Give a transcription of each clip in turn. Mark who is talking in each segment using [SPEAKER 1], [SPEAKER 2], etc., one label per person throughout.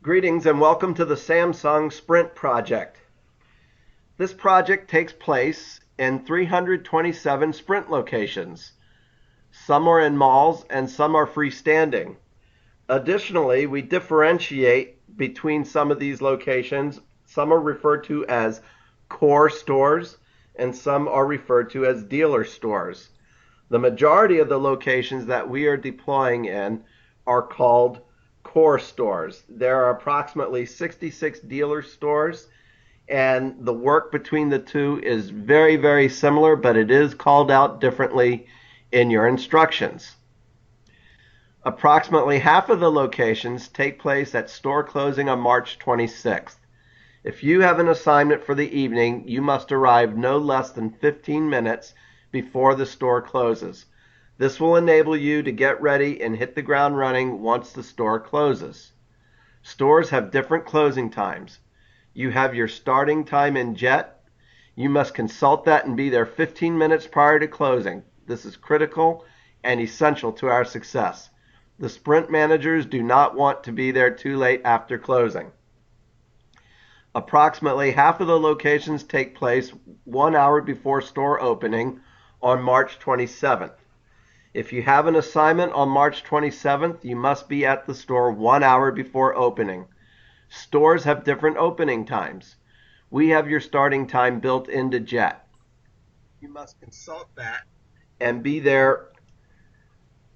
[SPEAKER 1] Greetings and welcome to the Samsung Sprint project. This project takes place in 327 Sprint locations. Some are in malls and some are freestanding. Additionally, we differentiate between some of these locations. Some are referred to as core stores and some are referred to as dealer stores. The majority of the locations that we are deploying in are called core stores. There are approximately 66 dealer stores, and the work between the two is very, very similar, but it is called out differently in your instructions. Approximately half of the locations take place at store closing on March 26th. If you have an assignment for the evening, you must arrive no less than 15 minutes before the store closes. This will enable you to get ready and hit the ground running once the store closes. Stores have different closing times. You have your starting time in JET. You must consult that and be there 15 minutes prior to closing. This is critical and essential to our success. The sprint managers do not want to be there too late after closing. Approximately half of the locations take place 1 hour before store opening on March 27th. If you have an assignment on March 27th, you must be at the store 1 hour before opening. Stores have different opening times. We have your starting time built into JET. You must consult that and be there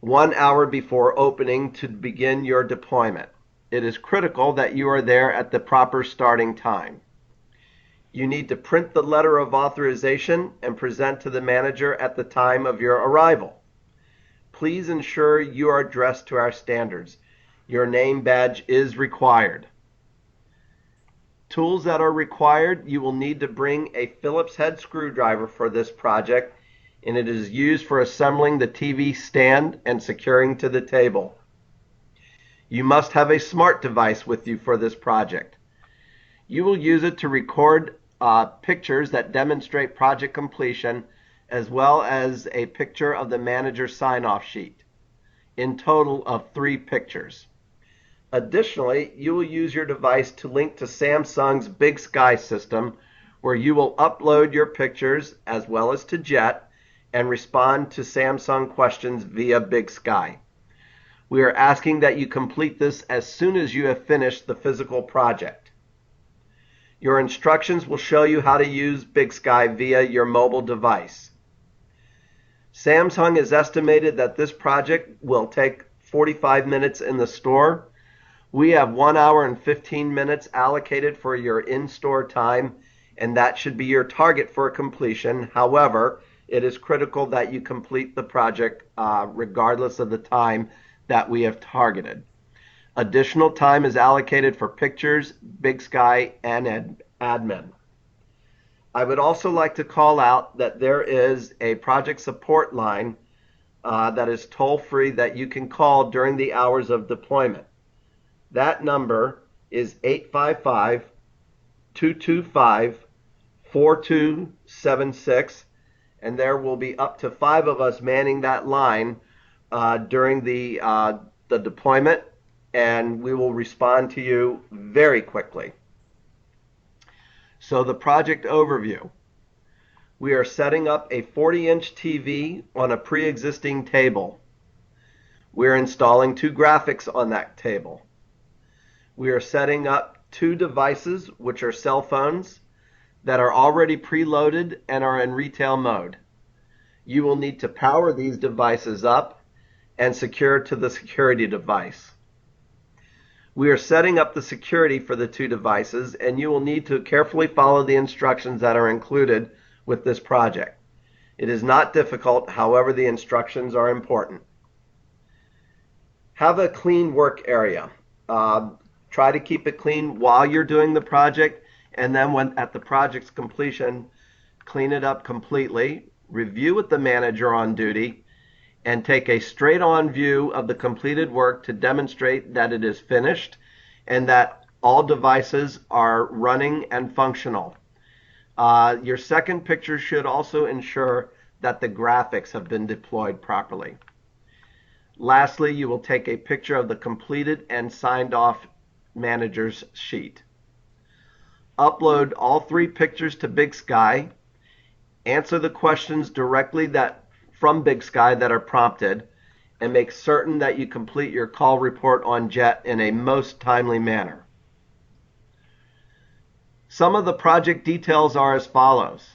[SPEAKER 1] 1 hour before opening to begin your deployment. It is critical that you are there at the proper starting time. You need to print the letter of authorization and present to the manager at the time of your arrival. Please ensure you are dressed to our standards. Your name badge is required. Tools that are required: you will need to bring a Phillips head screwdriver for this project, and it is used for assembling the TV stand and securing to the table. You must have a smart device with you for this project. You will use it to record pictures that demonstrate project completion, as well as a picture of the manager sign-off sheet, in total of 3 pictures. Additionally, you will use your device to link to Samsung's Big Sky system, where you will upload your pictures as well as to JET and respond to Samsung questions via Big Sky. We are asking that you complete this as soon as you have finished the physical project. Your instructions will show you how to use Big Sky via your mobile device. Samsung has estimated that this project will take 45 minutes in the store. We have 1 hour and 15 minutes allocated for your in-store time, and that should be your target for completion. However, it is critical that you complete the project regardless of the time that we have targeted. Additional time is allocated for pictures, Big Sky, and admin. I would also like to call out that there is a project support line that is toll-free that you can call during the hours of deployment. That number is 855-225-4276, and there will be up to 5 of us manning that line during the deployment, and we will respond to you very quickly. So the project overview. We are setting up a 40-inch TV on a pre-existing table. We're installing 2 graphics on that table. We are setting up 2 devices, which are cell phones, that are already preloaded and are in retail mode. You will need to power these devices up and secure to the security device. We are setting up the security for the 2 devices, and you will need to carefully follow the instructions that are included with this project. It is not difficult, however, the instructions are important. Have a clean work area. Try to keep it clean while you're doing the project, and then when at the project's completion, clean it up completely. Review with the manager on duty, and take a straight-on view of the completed work to demonstrate that it is finished and that all devices are running and functional. Your second picture should also ensure that the graphics have been deployed properly. Lastly, you will take a picture of the completed and signed off manager's sheet. Upload all 3 pictures to Big Sky. Answer the questions directly from Big Sky that are prompted, and make certain that you complete your call report on JET in a most timely manner. Some of the project details are as follows.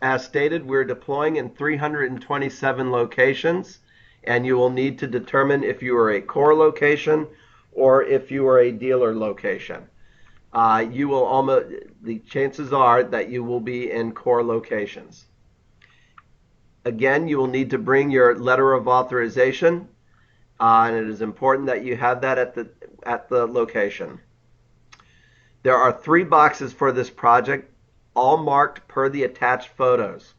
[SPEAKER 1] As stated, we're deploying in 327 locations, and you will need to determine if you are a core location or if you are a dealer location. The chances are that you will be in core locations. Again, you will need to bring your letter of authorization, and it is important that you have that at the location. There are 3 boxes for this project, all marked per the attached photos.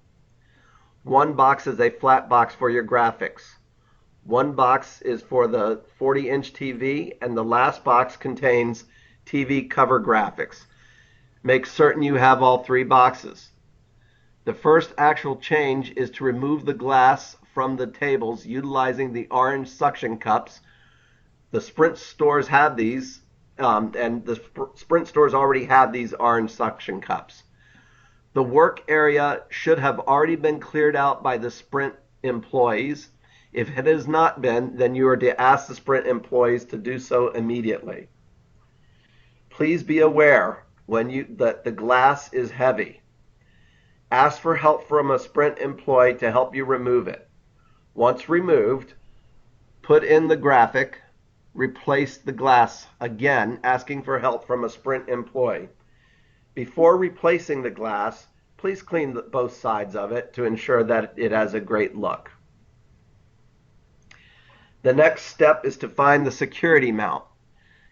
[SPEAKER 1] 1 box is a flat box for your graphics. 1 box is for the 40-inch TV, and the last box contains TV cover graphics. Make certain you have all 3 boxes. The first actual change is to remove the glass from the tables utilizing the orange suction cups. The Sprint stores have these, and the Sprint stores already have these orange suction cups. The work area should have already been cleared out by the Sprint employees. If it has not been, then you are to ask the Sprint employees to do so immediately. Please be aware that the glass is heavy. Ask for help from a Sprint employee to help you remove it. Once removed, put in the graphic, replace the glass, again asking for help from a Sprint employee. Before replacing the glass, please clean both sides of it to ensure that it has a great look. The next step is to find the security mount.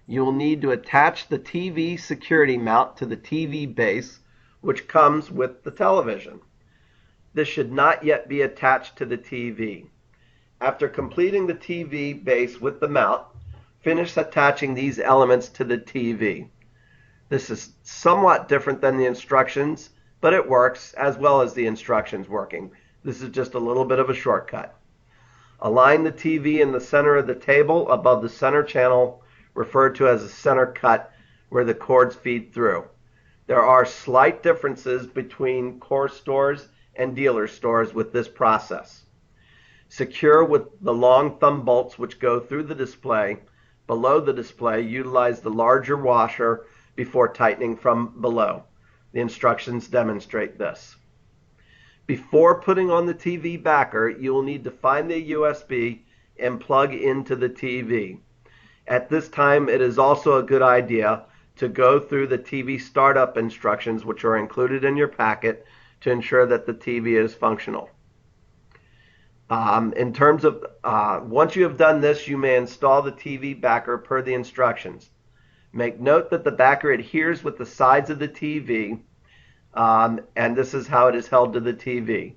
[SPEAKER 1] You will need to attach the TV security mount to the TV base, which comes with the television. This should not yet be attached to the TV. After completing the TV base with the mount, finish attaching these elements to the TV. This is somewhat different than the instructions, but it works as well as the instructions working. This is just a little bit of a shortcut. Align the TV in the center of the table above the center channel, referred to as a center cut, where the cords feed through. There are slight differences between core stores and dealer stores with this process. Secure with the long thumb bolts which go through the display. Below the display, utilize the larger washer before tightening from below. The instructions demonstrate this. Before putting on the TV backer, you will need to find the USB and plug into the TV. At this time, it is also a good idea to go through the TV startup instructions, which are included in your packet, to ensure that the TV is functional. Once you have done this, you may install the TV backer per the instructions. Make note that the backer adheres with the sides of the TV, and this is how it is held to the TV.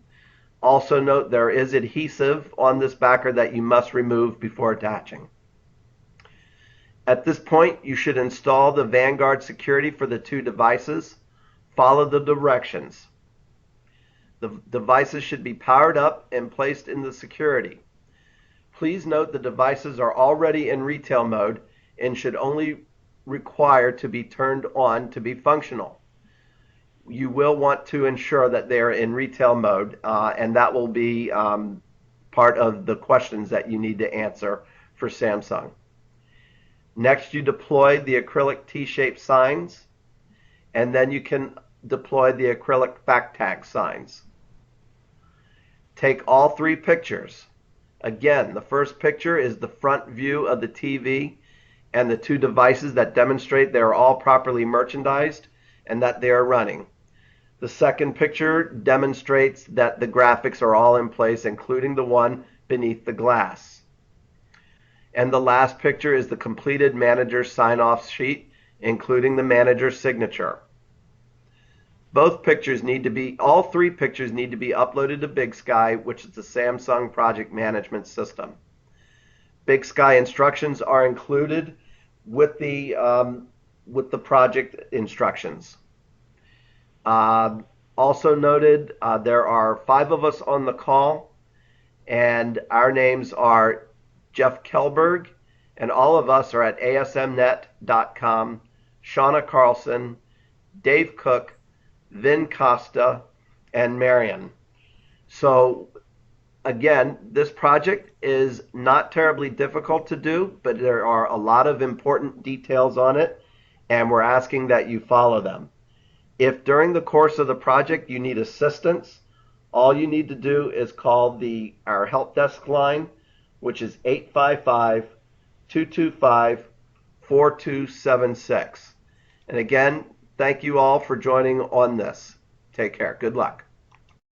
[SPEAKER 1] Also note there is adhesive on this backer that you must remove before attaching. At this point, you should install the Vanguard security for the 2 devices. Follow the directions. The devices should be powered up and placed in the security. Please note the devices are already in retail mode and should only require to be turned on to be functional. You will want to ensure that they are in retail mode, and that will be part of the questions that you need to answer for Samsung. Next, you deploy the acrylic T-shaped signs, and then you can deploy the acrylic fact tag signs. Take all 3 pictures. Again, the first picture is the front view of the TV and the 2 devices that demonstrate they are all properly merchandised and that they are running. The second picture demonstrates that the graphics are all in place, including the one beneath the glass. And the last picture is the completed manager sign-off sheet, including the manager's signature. All 3 pictures need to be uploaded to Big Sky, which is the Samsung project management system. Big Sky instructions are included with the project instructions. Also noted, there are 5 of us on the call, and our names are Jeff Kelberg And all of us are at asmnet.com. Shauna Carlson, Dave Cook, Vin Costa, and Marion. So again, this project is not terribly difficult to do, but there are a lot of important details on it, and we're asking that you follow them. If during the course of the project you need assistance, all you need to do is call our help desk line, which is 855-225-4276. And again, thank you all for joining on this. Take care. Good luck.